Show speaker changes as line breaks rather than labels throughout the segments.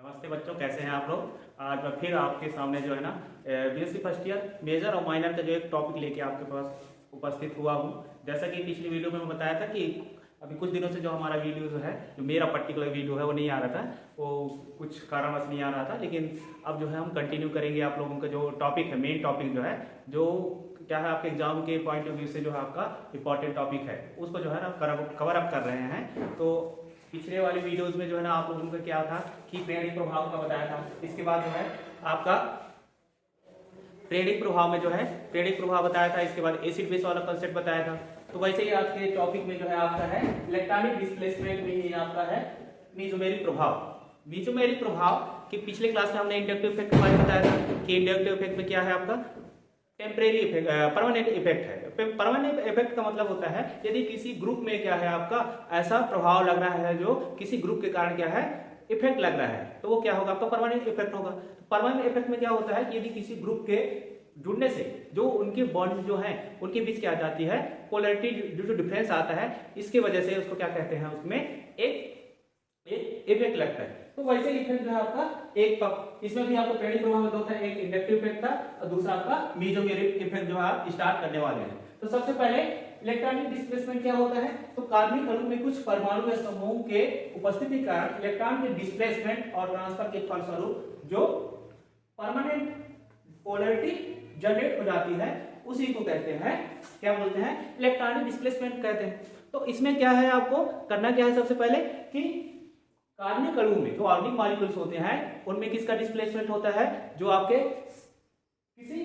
नमस्ते बच्चों, कैसे हैं आप लोग। आज मैं फिर आपके सामने जो है ना बीएससी फर्स्ट ईयर मेजर और माइनर का जो एक टॉपिक लेके आपके पास उपस्थित हुआ हूँ। जैसा कि पिछली वीडियो में मैं बताया था कि अभी कुछ दिनों से जो हमारा वीडियो जो है, जो मेरा पर्टिकुलर वीडियो है वो नहीं आ रहा था, वो कुछ कारणवश नहीं आ रहा था। लेकिन अब जो है हम कंटिन्यू करेंगे। आप लोगों का जो टॉपिक है, मेन टॉपिक जो है, जो क्या है आपके एग्जाम के पॉइंट ऑफ व्यू से जो है आपका इंपॉर्टेंट टॉपिक है, उसको जो है ना कवर अप कर रहे हैं। तो पिछले वाली वीडियोस में जो है ना आप लोगों का क्या था कि प्रेरणिक प्रभाव का बताया था। इसके बाद जो है आपका प्रेरणिक प्रभाव में जो है प्रेरणिक प्रभाव बताया था। इसके बाद एसिड बेस वाला कंसेप्ट बताया था। तो वैसे ही आज के टॉपिक में जो है आपका है इलेक्ट्रॉनिक डिस्प्लेसमेंट में ही आपका है मीजोमेरिक प्रभाव। मीजोमेरिक प्रभाव के पिछले क्लास में हमने इंडक्टिव इफेक्ट के बारे में बताया था कि इंडक्टिव इफेक्ट में क्या है आपका टेम्परेरी इफेक्ट, परमानेंट इफेक्ट है। परमानेंट इफेक्ट का मतलब होता है यदि किसी ग्रुप में क्या है आपका ऐसा प्रभाव लग रहा है जो किसी ग्रुप के कारण क्या है इफेक्ट लग रहा है, तो वो क्या होगा आपका परमानेंट इफेक्ट होगा। तो परमानेंट इफेक्ट में क्या होता है कि यदि किसी ग्रुप के जुड़ने से जो उनके बॉन्ड जो है उनके बीच क्या आ जाती है, पोलैरिटी जो डिफरेंस आता है, इसके वजह से उसको क्या कहते हैं, उसमें एक इफेक्ट लगता है। तो वैसे इफेक्ट जो है आपका एक इसमें भी आपको प्रेरणिक प्रभाव में दो था, एक इंडक्टिव इफेक्ट था और दूसरा आपका मीजोमेरिक इफेक्ट जो आप स्टार्ट करने वाले हैं। तो सबसे पहले इलेक्ट्रॉनिक डिस्प्लेसमेंट क्या होता है, तो कार्बनिक अणु में कुछ परमाणु या समूह के उपस्थिति के कारण इलेक्ट्रॉन के डिस्प्लेसमेंट और ट्रांसफर के फलस्वरूप जो परमानेंट पोलैरिटी जनरेट हो जाती है उसी को कहते हैं, क्या बोलते हैं, इलेक्ट्रॉनिक डिस्प्लेसमेंट कहते हैं। तो इसमें क्या है, आपको करना क्या है, सबसे पहले कि कार्बनिक अणु में जो ऑर्गेनिक मॉलिक्यूल्स होते हैं उनमें किसका डिस्प्लेसमेंट होता है, जो आपके किसी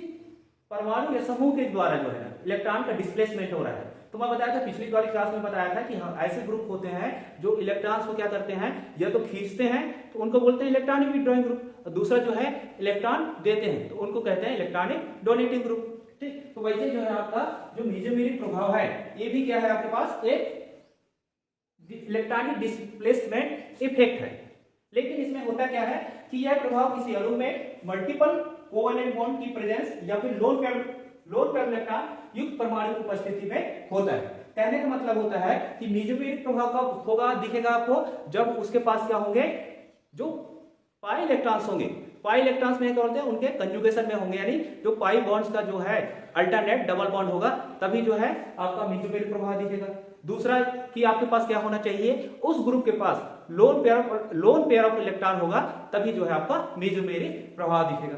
परमाणु या समूह के द्वारा जो है ना इलेक्ट्रॉन का डिस्प्लेसमेंट हो रहा है। तो मैं बताया था पिछली वाली क्लास में बताया था कि ऐसे ग्रुप होते हैं जो इलेक्ट्रॉन्स को क्या करते हैं, या तो खींचते हैं तो उनको बोलते हैं इलेक्ट्रॉनिक विथड्रॉइंग ग्रुप, और दूसरा जो है इलेक्ट्रॉन देते हैं तो उनको कहते हैं इलेक्ट्रॉनिक डोनेटिंग ग्रुप। ठीक, तो वैसे जो है आपका जो मीजोमेरिक प्रभाव है ये भी क्या है आपके पास एक इलेक्ट्रॉनिक डिस्प्लेसमेंट इफेक्ट है। लेकिन इसमें होता क्या है कि यह प्रभाव किसी अणु में मल्टीपल कोवेलेंट बॉन्ड की प्रेजेंस या फिर लोन पेयर इलेक्ट्रॉन युक्त परमाणु की उपस्थिति में होता है। कहने का मतलब होता है कि मीजोमेरिक प्रभाव कब होगा, दिखेगा आपको, जब उसके पास क्या होंगे, जो पाई इलेक्ट्रॉन्स होंगे। पाई इलेक्ट्रॉन्स में क्या होते हैं, उनके कंजुगेशन में होंगे, यानी जो पाई बॉन्ड्स का जो है अल्टरनेट डबल बॉन्ड होगा, तभी जो है आपका मीजोमेरिक प्रभाव दिखेगा। दूसरा कि आपके पास क्या होना चाहिए, उस ग्रुप के पास लोन पेयर ऑफ इलेक्ट्रॉन होगा, तभी जो है आपका मीजोमेरिक प्रभाव दिखेगा।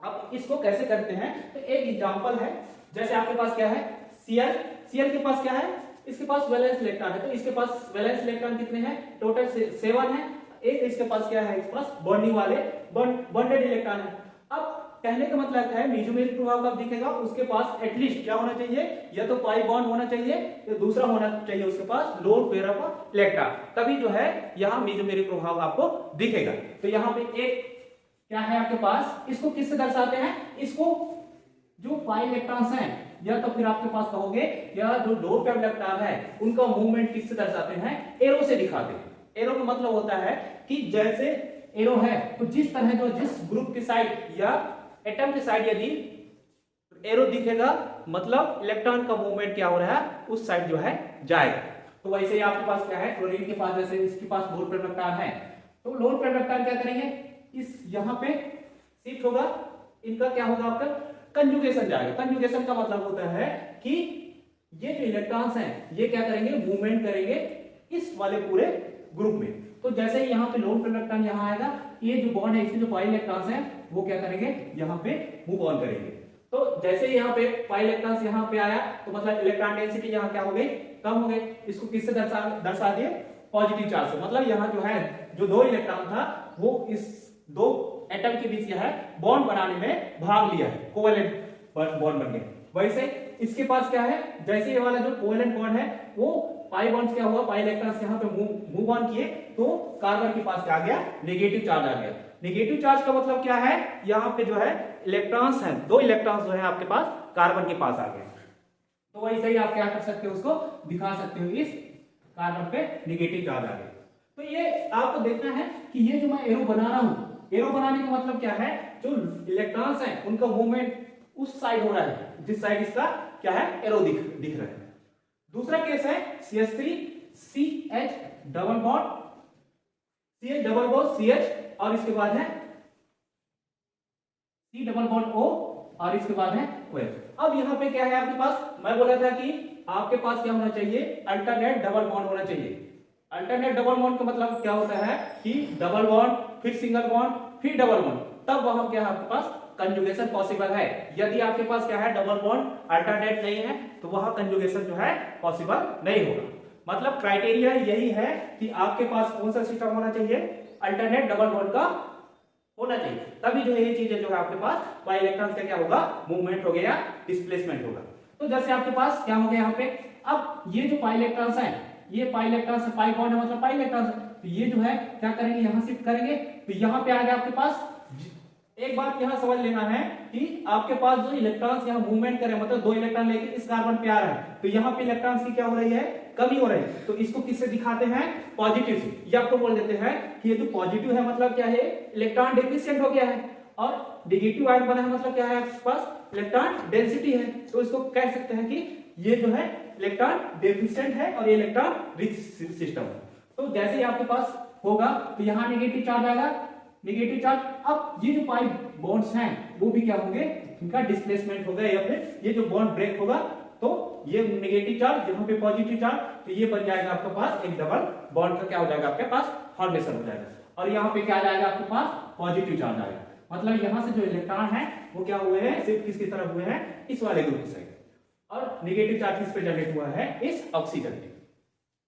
अब इसको कैसे करते हैं, तो एक एग्जांपल है, जैसे आपके पास क्या है Cl के पास क्या है, इसके पास वैलेंस इलेक्ट्रॉन है, तो इसके पास वैलेंस इलेक्ट्रॉन कितने हैं, टोटल 7 है। एक इसके पास क्या है, इसके पास बॉन्डिंग वाले बॉन्डेड इलेक्ट्रॉन है। अब कहने का मतलब है मीजोमेरिक प्रभाव कब दिखेगा, उसके पास एटलीस्ट क्या होना चाहिए, या तो पाई बॉन्ड होना चाहिए या दूसरा होना चाहिए उसके पास लोन पेयर ऑफ इलेक्ट्रॉन, तभी जो है यहाँ मीजोमेरिक प्रभाव आपको दिखेगा। तो यहाँ पे एक क्या है आपके पास, इसको किससे दर्शाते हैं, इसको जो पाई इलेक्ट्रॉन्स हैं, या तो फिर आपके पास कहोगे या जो लोन पेयर इलेक्ट्रॉन है उनका मूवमेंट किससे दर्शाते हैं, एरो से दिखाते हैं। एरो का मतलब होता है कि जैसे एरो है तो जिस तरह जो जिस ग्रुप की साइड या एटम की साइड यदि एरो दिखेगा, मतलब इलेक्ट्रॉन का मूवमेंट क्या हो रहा है, उस साइड जो है जाएगा। तो वैसे ही आपके पास क्या है, क्लोरीन के पास जैसे इसके पास लोन पेयर इलेक्ट्रॉन है, तो लोन पेयर इलेक्ट्रॉन क्या करेंगे, इस यहाँ पे शिफ्ट होगा, इनका क्या होगा आपका कंजुगेशन जाएगा। कंजुगेशन का मतलब होता है कि ये जो इलेक्ट्रॉन्स हैं ये क्या करेंगे, मूवमेंट करेंगे इस वाले पूरे ग्रुप में। तो जैसे ही यहाँ पे लोन पेयर इलेक्ट्रॉन यहाँ आएगा, ये जो बॉन्ड है इसमें जो पाई इलेक्ट्रॉन्स हैं वो क्या करेंगे, यहाँ पे मूव ऑन करेंगे। तो जैसे ही यहाँ पे पाई इलेक्ट्रॉन्स यहाँ पे आया तो मतलब इलेक्ट्रॉन डेंसिटी यहाँ क्या हो गई, कम हो गई। इसको किससे दर्शा दिए, पॉजिटिव चार्ज से। मतलब यहाँ जो है जो दो इलेक्ट्रॉन था वो इस दो एटम के बीच है बॉन्ड बनाने में भाग लिया है, कोवेलेंट बॉन्ड बन गया। वैसे इसके पास क्या है, जैसे ये वाला जो कोवेलेंट बॉन्ड है वो पाई बॉन्ड्स क्या हुआ, पाई इलेक्ट्रॉन्स यहाँ पे मूव ऑन किए तो कार्बन के पास क्या आ गया, नेगेटिव चार्ज आ गया। नेगेटिव चार्ज का मतलब क्या है, यहाँ पे जो है इलेक्ट्रॉन्स हैं, दो इलेक्ट्रॉन्स जो है आपके पास कार्बन के पास आ गए। तो वैसे ही आप क्या कर सकते हो, उसको दिखा सकते हो, इस कार्बन पे नेगेटिव चार्ज आ गया। तो ये आपको देखना है कि ये जो मैं एरो बना रहा हूं, एरो बनाने का मतलब क्या है, जो इलेक्ट्रॉन्स हैं उनका मूवमेंट उस साइड हो रहा है जिस साइड इसका क्या है, एरो दिख रहा है। दूसरा केस है CH3 CH double bond CH और इसके बाद है C डबल बॉन्ड O और इसके बाद है OH। अब यहाँ पे क्या है आपके पास, मैं बोला था कि आपके पास क्या होना चाहिए, अल्टरनेट डबल बॉन्ड होना चाहिए। अल्टरनेट डबल बॉन्ड का मतलब क्या होता है कि डबल बॉन्ड फिर सिंगल बॉन्ड फिर डबल बॉन्ड, तब वहां क्या है आपके पास कंजुगेशन पॉसिबल है। यदि आपके पास क्या है डबल बॉन्ड अल्टरनेट नहीं है तो वहां कंजुगेशन जो है पॉसिबल नहीं होगा। मतलब क्राइटेरिया यही है कि आपके पास कौन सा सिस्टम होना चाहिए, अल्टरनेट डबल बॉन्ड का होना चाहिए, तभी जो है ये चीजें जो है आपके पास पाई इलेक्ट्रॉन्स का क्या होगा, मूवमेंट हो गया, डिस्प्लेसमेंट होगा। तो जैसे आपके पास क्या हो गया यहाँ पे, अब ये जो पाई इलेक्ट्रॉन्स है, ये पाई इलेक्ट्रॉन्स है, पाई बॉन्ड है मतलब पाई इलेक्ट्रॉन्स, तो ये जो है क्या करेंगे, यहाँ शिफ्ट करेंगे, तो यहाँ पे आ गया आपके पास। एक बात यहाँ समझ लेना है कि आपके पास जो इलेक्ट्रॉन्स यहाँ मूवमेंट करे, मतलब दो इलेक्ट्रॉन लेके इस कार्बन पे आ रहा है, तो यहाँ पे इलेक्ट्रॉन्स की क्या हो रही है, कमी हो रही है। तो इसको किससे दिखाते हैं, पॉजिटिव से, या आपको बोल देते हैं कि ये जो पॉजिटिव है मतलब क्या है, इलेक्ट्रॉन डेफिशिएंट हो गया है, और नेगेटिव आयन बना है मतलब क्या है आपके पास इलेक्ट्रॉन डेंसिटी है। तो इसको कह सकते हैं कि ये जो है इलेक्ट्रॉन डेफिशिएंट है और ये इलेक्ट्रॉन रिच सिस्टम है। तो जैसे ही आपके पास होगा तो यहाँ नेगेटिव चार्ज आएगा, नेगेटिव चार्ज। अब ये जो पाई बॉन्ड्स हैं वो भी क्या होंगे, इनका डिस्प्लेसमेंट होगा, या फिर ये जो बॉन्ड ब्रेक होगा तो ये नेगेटिव चार्ज यहाँ पे पॉजिटिव चार्ज, तो ये बन जाएगा आपके पास एक डबल बॉन्ड का क्या हो जाएगा आपके पास फॉर्मेशन हो जाएगा। और यहाँ पे क्या आ जाएगा आपके पास पॉजिटिव चार्ज आएगा, मतलब यहाँ से जो इलेक्ट्रॉन है वो क्या हुए हैं, सिर्फ किसकी तरफ हुए हैं, इस वाले ग्रुप की साइड, और नेगेटिव चार्ज किस पे जनरेट हुआ है, इस ऑक्सीजन पे।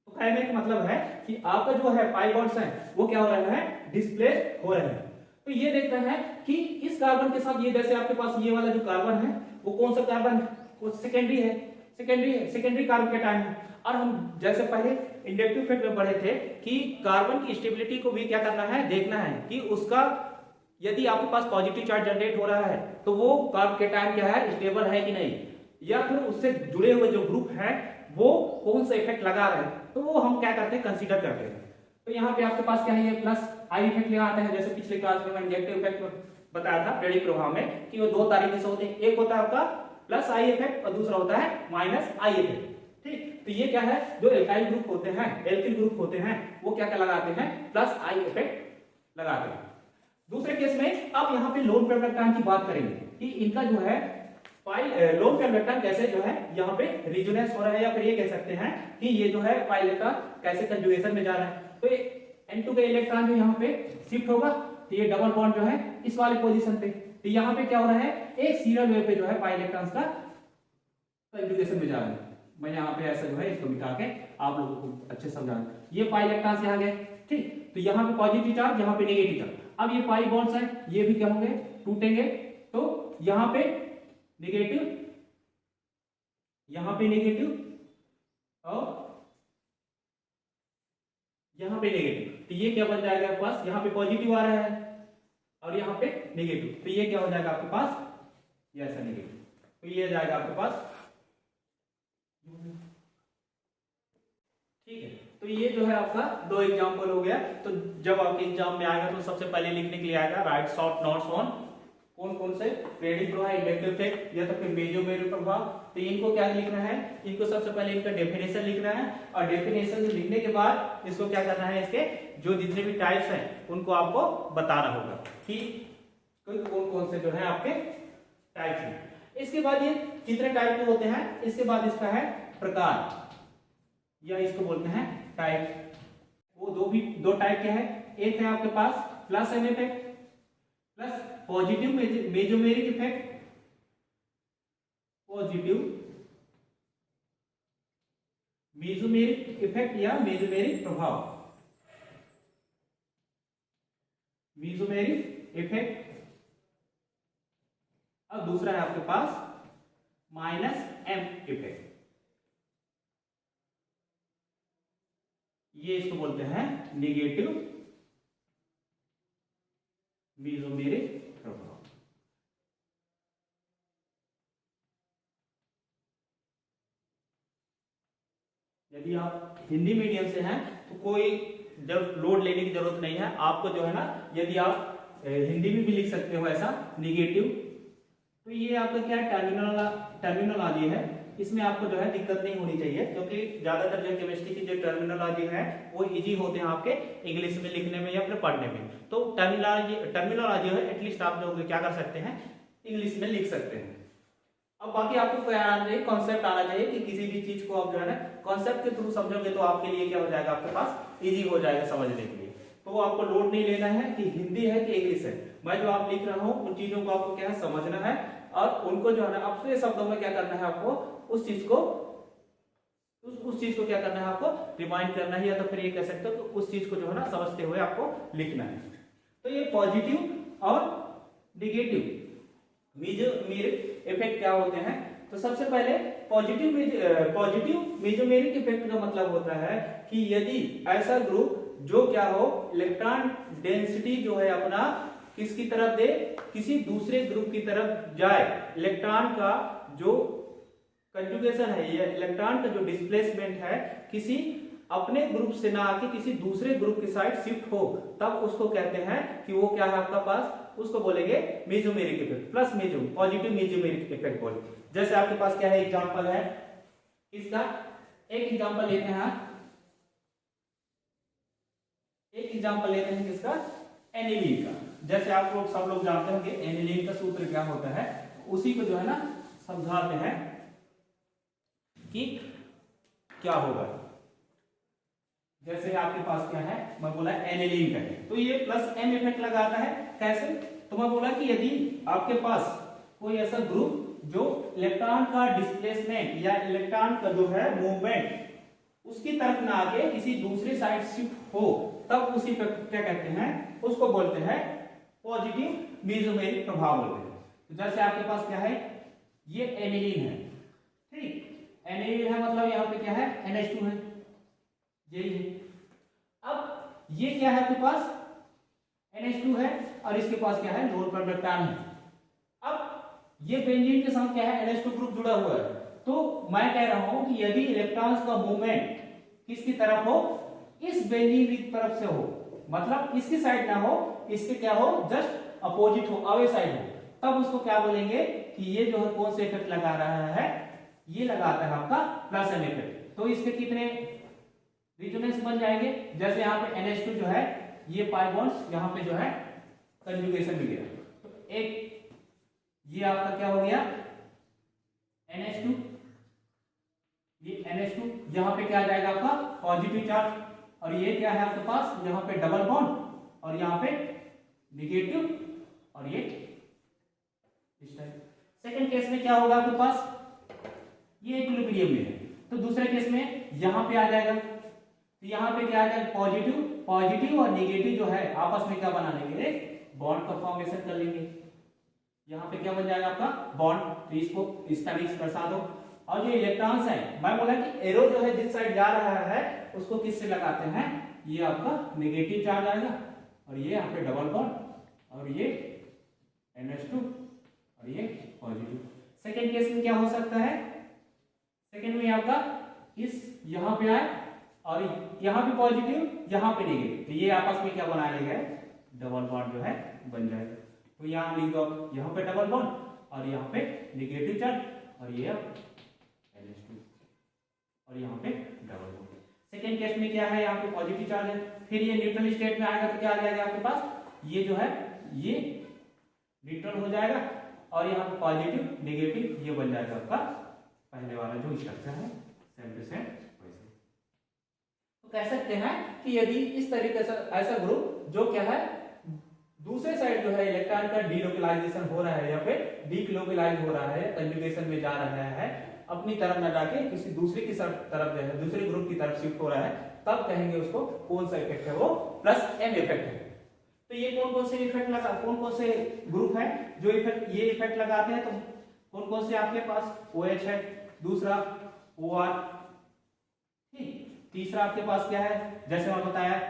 तो कहने का मतलब है कि आपका जो है पाई बॉन्ड्स हैं वो क्या हो रहे हैं, डिस्प्लेस हो रहे हैं। तो ये देख रहे हैं कि इस कार्बन के साथ ये, जैसे आपके पास ये वाला जो कार्बन है वो कौन सा कार्बन है, वो सेकेंडरी है, सेकेंडरी कार्बन के टाइम है। और हम जैसे पहले इंडक्टिव इफेक्ट में पढ़े थे कि कार्बन की स्टेबिलिटी को भी क्या करना है, देखना है कि उसका, यदि आपके पास पॉजिटिव चार्ज जनरेट हो रहा है तो वो कार्बन के टाइम क्या है, स्टेबल है कि नहीं, या फिर उससे जुड़े हुए जो ग्रुप हैं वो कौन सा इफेक्ट लगा रहे हैं, तो वो हम क्या करते हैं, कंसीडर करते हैं। तो यहाँ पे आपके पास क्या है, ये प्लस आई इफेक्ट लगाते हैं। जैसे पिछले क्लास में मैं इंजेक्टिव इफेक्ट बताया था प्रेरित प्रभाव में कि वो दो तरीके से होते हैं, एक होता है आपका प्लस आई इफेक्ट और दूसरा होता है माइनस आई इफेक्ट। ठीक, तो ये क्या है, जो एल्काइल ग्रुप होते हैं, एल्किल ग्रुप होते हैं, वो क्या क्या लगाते हैं, प्लस आई इफेक्ट लगाते हैं। दूसरे केस में आप यहाँ पे लोन पेयर इलेक्ट्रॉन की बात करेंगे कि इनका जो है लोन पेयर इलेक्ट्रॉन कैसे जो है यहाँ पे रिजोनेंस हो रहा है, या फिर ये कह सकते हैं कि ये जो है पाई इलेक्ट्रॉन कैसे कंजुगेशन में जा रहा है। तो N2 का इलेक्ट्रॉन जो यहाँ पे शिफ्ट होगा तो ये डबल बॉन्ड जो है इस वाले पोजीशन पे, तो यहाँ पे क्या हो रहा है, एक सीरियल वे पे जो है पाई इलेक्ट्रॉन्स का कंजुगेशन में जा रहा है। मैं यहाँ पे ऐसा जो है इसको मिटा के आप लोगों को अच्छे समझा, ये पाई इलेक्ट्रॉन्स यहाँ गए, ठीक, तो यहाँ पे पॉजिटिव चार्ज, यहाँ पे नेगेटिव चार्ज। अब ये पाई बॉन्ड्स हैं, ये भी क्या होंगे, टूटेंगे, तो यहाँ पे नेगेटिव, यहाँ पे नेगेटिव और यहाँ पे नेगेटिव, तो ये क्या बन जाएगा आपके पास, यहाँ पे पॉजिटिव आ रहा है और यहाँ पे नेगेटिव, तो ये क्या हो जाएगा आपके पास, ये ऐसा नेगेटिव, तो ये जाएगा आपके पास। ठीक है, तो ये जो है आपका दो एग्जांपल हो गया। तो जब आपके एग्जाम में आएगा तो सबसे पहले लिखने के लिए आएगा राइट शॉर्ट नोट्स ऑन कौन कौन से प्रेरित प्रभाव, इंडक्टिव इफेक्ट या तो फिर मेसोमेरिक प्रभाव। तो इनको क्या लिखना है, इनको सबसे पहले इनका डेफिनेशन लिखना है, और डेफिनेशन लिखने के बाद इसको क्या करना है, इसके जो जितने भी टाइप्स हैं उनको आपको बताना होगा कि कौन कौन से जो है आपके टाइप्स हैं। इसके बाद ये कितने टाइप के होते हैं, इसके बाद इसका है प्रकार, या इसको बोलते हैं टाइप। वो दो टाइप के हैं, एक है आपके पास plus N effect plus positive mesomeric effect, positive mesomeric effect या मेसोमेरिक प्रभाव, मेसोमेरिक इफेक्ट। अब दूसरा है आपके पास माइनस एम इफेक्ट, ये इसको बोलते हैं नेगेटिव मेसोमेरिक प्रभाव। यदि आप हिंदी मीडियम से हैं तो कोई जब लोड लेने की जरूरत नहीं है आपको, जो है ना, यदि आप हिंदी में भी लिख सकते हो ऐसा नेगेटिव। तो ये आपका क्या टर्मिनोलॉजी है, इसमें आपको जो है दिक्कत नहीं होनी चाहिए, क्योंकि ज्यादातर जो केमिस्ट्री की जो टर्मिनोलॉजी है वो इजी होते हैं आपके इंग्लिश में लिखने में या फिर पढ़ने में। तो टर्मिनोलॉजी है एटलीस्ट आप लोग क्या कर सकते हैं, इंग्लिश में लिख सकते हैं। अब बाकी आपको क्या आना चाहिए, कॉन्सेप्ट आना चाहिए कि किसी भी चीज को आप जो है ना कॉन्सेप्ट के थ्रू समझोगे तो आपके लिए क्या हो जाएगा, आपके पास इजी हो जाएगा समझने के लिए। तो आपको लोड नहीं लेना है कि हिंदी है कि इंग्लिश है, मैं जो आप लिख रहा हूँ उन चीजों को आपको क्या है समझना है, और उनको जो है ना अपने शब्दों में क्या करना है, आपको उस चीज को क्या करना है, आपको रिमाइंड करना है, या तो फिर ये कह सकते हो कि उस चीज को जो है ना समझते हुए आपको लिखना है। तो ये पॉजिटिव और निगेटिव मेजोमेरिक इफेक्ट क्या होते हैं। तो सबसे पहले पॉजिटिव मेजोमेरिक इफेक्ट का मतलब होता है कि यदि ऐसा ग्रुप जो क्या हो इलेक्ट्रॉन डेंसिटी जो है अपना किसकी तरफ दे, किसी दूसरे ग्रुप की तरफ जाए, इलेक्ट्रॉन का जो कंजुगेशन है या इलेक्ट्रॉन का जो डिस्प्लेसमेंट है किसी अपने ग्रुप से ना आके किसी दूसरे ग्रुप की साइड शिफ्ट हो, तब उसको कहते हैं कि वो क्या है आपका पास, उसको बोलेंगे mesomeric effect plus positive mesomeric effect बोलेंगे। जैसे आपके पास क्या है, एग्जांपल है इसका, एक एग्जांपल लेते हैं, एक एग्जांपल लेते हैं किसका, एनिलीन का। जैसे आप लोग सब लोग जानते होंगे एनिलीन का सूत्र क्या होता है, उसी को जो है ना समझाते हैं कि क्या होगा। जैसे आपके पास क्या है, मैं बोला एनिलीन का है, तो ये प्लस एम इफेक्ट लगाता है। कैसे, तो मैं बोला कि यदि आपके पास कोई ऐसा ग्रुप जो इलेक्ट्रॉन का डिस्प्लेसमेंट या इलेक्ट्रॉन का जो है मूवमेंट उसकी तरफ ना आके किसी दूसरी साइड शिफ्ट हो, तब उसी पर क्या कहते हैं, उसको बोलते हैं पॉजिटिव मेजोमेरिक प्रभाव बोलते हैं। तो जैसे आपके पास क्या है, ये एनिलीन है, ठीक, एनिलीन है मतलब यहाँ पे क्या है, NH2 है, यही है। अब ये क्या है आपके पास, NH2 है और इसके पास क्या है, लोअर पेप्टाइड है। अब ये बेंजीन के साथ क्या है, NH2 ग्रुप जुड़ा हुआ है। तो मैं कह रहा हूं कि यदि इलेक्ट्रॉन्स का मूवमेंट किसकी तरफ हो, इस बेंजीन की तरफ से हो, मतलब इसकी साइड ना हो, इसके क्या हो, जस्ट अपोजिट हो, अवे साइड हो, तब उसको क्या बोलेंगे कि ये जो है कौन से इफेक्ट लगा रहा है, ये लगाता है आपका प्लस एम इफेक्ट। तो इसके कितने रिजोनेंस बन जाएंगे, जैसे यहाँ पे NH2 जो है ये पाई बॉन्ड्स यहाँ पे जो है कंजुगेशन भी गया, तो एक ये आपका क्या हो गया NH2, ये NH2 यहाँ पे क्या आ जाएगा आपका पॉजिटिव चार्ज, और ये क्या है आपके पास यहाँ पे डबल बॉन्ड और यहाँ पे निगेटिव, और ये इस टाइप। सेकंड केस में क्या होगा आपके पास, ये इक्विलिब्रियम में है, तो दूसरे केस में यहाँ पे आ जाएगा, तो यहाँ पे क्या आ जाएगा पॉजिटिव और निगेटिव जो है आपस में क्या बना लेंगे, बॉन्ड का फॉर्मेशन कर लेंगे। यहाँ पे क्या बन जाएगा आपका बॉन्ड, तो इसको इस तरह से दर्शा दो। और जो इलेक्ट्रॉन्स है, मैं बोला कि एरो जो है जिस साइड जा रहा है उसको किससे लगाते हैं, ये आपका नेगेटिव चार्ज आएगा, और ये यहाँ पे डबल बॉन्ड, और ये NH2 और ये पॉजिटिव। सेकेंड केस में क्या हो सकता है, सेकेंड में आपका इस यहाँ पे आए और यहाँ पे पॉजिटिव यहाँ पे नेगेटिव, तो ये आपस में क्या बना लेगा, डबल बॉन्ड जो है बन जाएगा। तो यहाँ लिख दो, यहाँ पे डबल बॉन्ड और यहाँ पे नेगेटिव चार्ज, और ये NH2 और यहाँ पे डबल बॉन्ड। सेकेंड केस में क्या है, यहाँ पे पॉजिटिव चार्ज है, फिर ये न्यूट्रल स्टेट में आएगा तो क्या आ जाएगा आपके पास, ये जो है ये न्यूट्रल हो जाएगा, और यहाँ पे पॉजिटिव नेगेटिव ये बन जाएगा आपका पहले वाला जो स्ट्रक्चर है, सेम टू सेम वैसे। तो कह सकते हैं कि यदि इस तरीके से ऐसा ग्रुप जो क्या है दूसरे साइड जो है इलेक्ट्रॉन का डीलोकलाइजेशन हो रहा है या फिर डीलोकलाइज हो रहा है, कंजुगेशन में जा रहा है, अपनी तरफ न जाके किसी दूसरे की तरफ जो है दूसरे ग्रुप की तरफ शिफ्ट हो रहा है, तब कहेंगे उसको कौन सा इफेक्ट है, वो प्लस एम इफेक्ट है। तो ये कौन कौन से इफेक्ट लगा, कौन कौन से ग्रुप है जो इफेक्ट ये इफेक्ट लगाते हैं, तो कौन कौन से आपके पास OH है, दूसरा OR, ठीक, तीसरा आपके पास क्या है, जैसे मैं बताया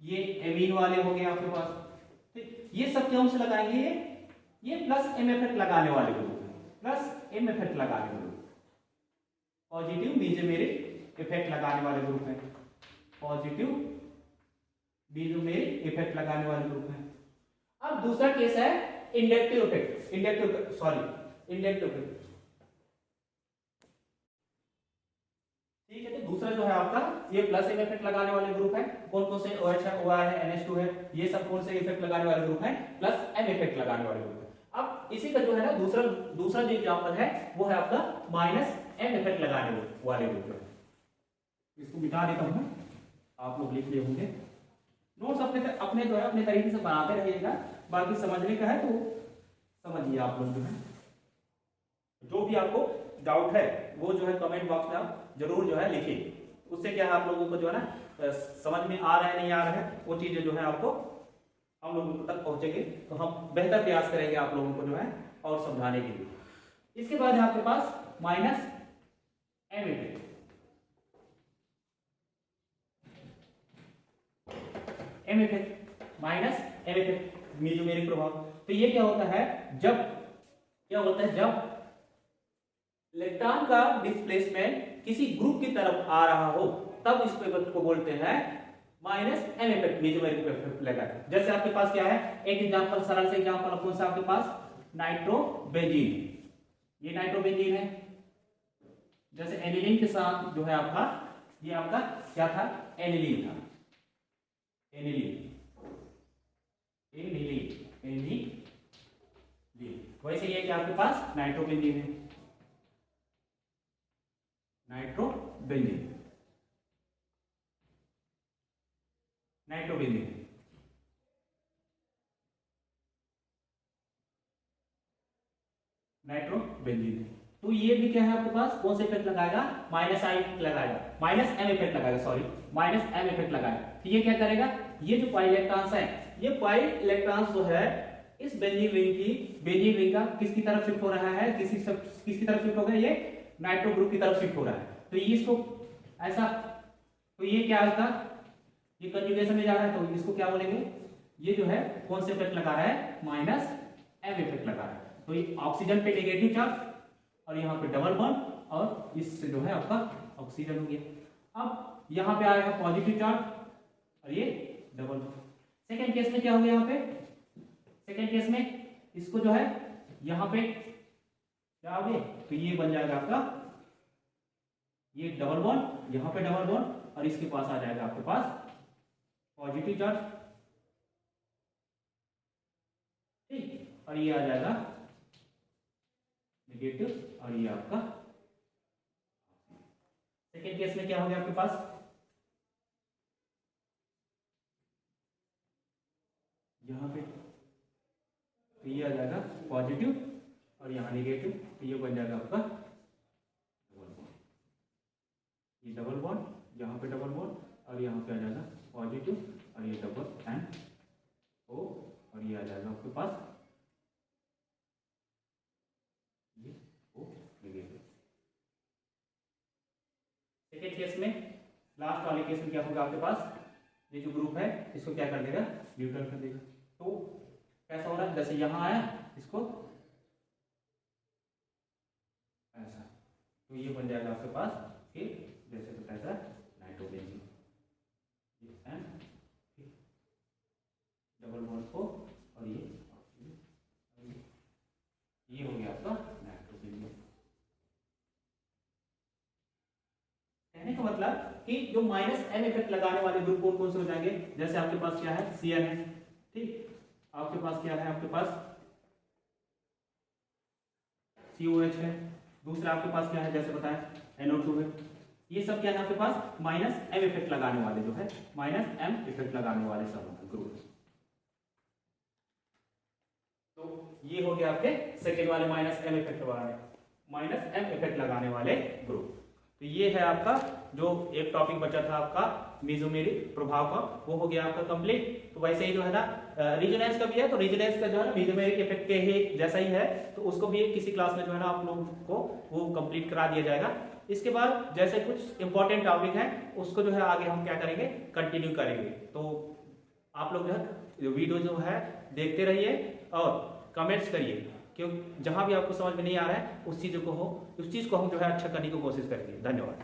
ये एमीन वाले हो गए आपके पास, ठीक, ये सब कौन से लगाएंगे, ये प्लस एम इफेक्ट लगाने वाले ग्रुप है, प्लस एम इफेक्ट लगाने वाले ग्रुप, पॉजिटिव मेजोमेरिक इफेक्ट लगाने वाले ग्रुप है, पॉजिटिव मेजोमेरिक इफेक्ट लगाने वाले ग्रुप है। अब दूसरा केस है इंडक्टिव इफेक्ट, इंडक्टिव इफेक्ट। दूसरा जो है आपका ये प्लस एम इफेक्ट लगाने वाले ग्रुप है, कौन कौन से OH है, OR है, NH2 है, ये सब कौन से इफेक्ट लगाने वाले ग्रुप है, प्लस एम इफेक्ट लगाने वाले ग्रुप है। अब इसी का जो है ना दूसरा जो एग्जांपल है वो है आपका माइनस एम इफेक्ट लगाने वाले ग्रुप है। इसको मिटा देता हूं, आप लोग लिख लिए होंगे। नोट्स अपने जो है अपने तरीके से बनाते रहिएगा, बाकी समझने का है तो समझिए आप लोग। जो है जो भी आपको डाउट है वो जो है कमेंट बॉक्स में आप जरूर जो है लिखिए, उससे क्या है आप लोगों को जो है ना समझ में आ रहा है नहीं आ रहा है वो चीजें जो है आपको हम लोगों तक पहुंचेंगे तो हम बेहतर प्रयास करेंगे आप लोगों को जो है और समझाने के लिए। इसके बाद है आपके पास minus M effect. M effect minus M effect mesomeric प्रभाव। तो ये क्या होता है, जब इलेक्ट्रॉन का डिस्प्लेसमेंट किसी ग्रुप की तरफ आ रहा हो तब इस इफेक्ट को बोलते हैं minus M effect mesomeric effect लगा। जैसे आपके पास क्या है, एक एग्जांपल, सरल से एग्जांपल कौन सा आपके पास, नाइट्रोबेंजीन। ये नाइट्रोबेंजीन है, जैसे एनिलीन के साथ जो है आपका ये आपका क्या था, एनिलीन था, एनिलीन वैसे ये क्या आपके पास नाइट्रोबेंजीन है, नाइट्रोबेंजीन तो ये भी क्या है आपके पास, कौन से इफेक्ट लगाएगा, माइनस आई लगाएगा, माइनस एम इफेक्ट लगाएगा, सॉरी माइनस एम इफेक्ट लगाएगा। तो ये क्या करेगा, ये जो पाई इलेक्ट्रॉन्स है, ये पाई इलेक्ट्रॉन्स जो है इस बेंजीन रिंग का किसकी तरफ शिफ्ट हो रहा है, किसकी तरफ शिफ्ट हो गया, ये नाइट्रो ग्रुप की तरफ शिफ्ट हो रहा है। तो ये इसको ऐसा, तो ये क्या होगा, ये कंजुगेशन में जा रहा है तो इसको क्या बोलेंगे, ये जो है कौन से इफेक्ट लगा रहा है, माइनस एम इफेक्ट लगा रहा है। तो ये ऑक्सीजन पे नेगेटिव चार्ज और यहाँ पे डबल बॉन्ड और इससे जो है आपका ऑक्सीजन हो गया। अब यहाँ पे आएगा पॉजिटिव चार्ज और ये डबल बॉन्ड। सेकेंड केस में क्या हो गया, यहाँ पे सेकेंड केस में इसको जो है यहाँ पे क्या हो गया, तो ये बन जाएगा आपका ये डबल बॉन्ड, यहाँ पे डबल बॉन्ड और इसके पास आ जाएगा आपके पास पॉजिटिव चार्ज, ठीक, और ये आ जाएगा नेगेटिव और ये आपका। सेकेंड केस में क्या हो गया आपके पास, यहाँ पे तो ये आ जाएगा पॉजिटिव और यहाँ नेगेटिव, तो ये बन जाएगा आपका डबल बॉन्ड, ये डबल बॉन्ड, यहाँ पे डबल बॉन्ड और यहाँ पे आ जाएगा पॉजिटिव और ये डबल एंड ओ और ये आ जाएगा आपके पास ये ओ नेगेटिव। सेकेंड केस में, लास्ट वाले केस में क्या होगा आपके पास, ये जो ग्रुप है इसको क्या कर देगा, न्यूट्रल कर देगा। तो कैसा हो रहा है, जैसे यहां आया इसको ऐसा, तो ये बन जाएगा आपके पास फिर जैसे तो कैसा नाइट्रोबेंजीन डबल बॉन्ड को और ये हो गया आपका नाइट्रोबेंजीन। कहने का मतलब कि जो माइनस एम इफेक्ट लगाने वाले ग्रुप कौन से हो जाएंगे, जैसे आपके पास क्या है, Cn है, ठीक, आपके पास क्या है, आपके पास COH है, दूसरा आपके पास क्या है, जैसे बताया NO2 है। ये सब क्या है आपके पास माइनस एम इफेक्ट लगाने वाले जो है, माइनस एम इफेक्ट लगाने वाले सब ग्रुप। तो ये हो गया आपके सेकेंड वाले माइनस एम इफेक्ट लगाने वाले ग्रुप। तो ये है आपका जो एक टॉपिक बचा था आपका मेसोमेरिक प्रभाव का, वो हो गया आपका कंप्लीट। तो वैसे ही जो है ना रेजोनेंस का भी है, तो रेजोनेंस का जो है ना मेसोमेरिक इफेक्ट के ही जैसा ही है, तो उसको भी किसी क्लास में जो है ना आप लोगों को वो कंप्लीट करा दिया जाएगा। इसके बाद जैसे कुछ इंपॉर्टेंट टॉपिक है उसको जो है आगे हम क्या करेंगे, कंटिन्यू करेंगे। तो आप लोग जो है वीडियो जो है देखते रहिए और कमेंट्स करिए, क्योंकि जहां भी आपको समझ में नहीं आ रहा है उस चीज को हम जो है अच्छा करने की कोशिश करेंगे। धन्यवाद।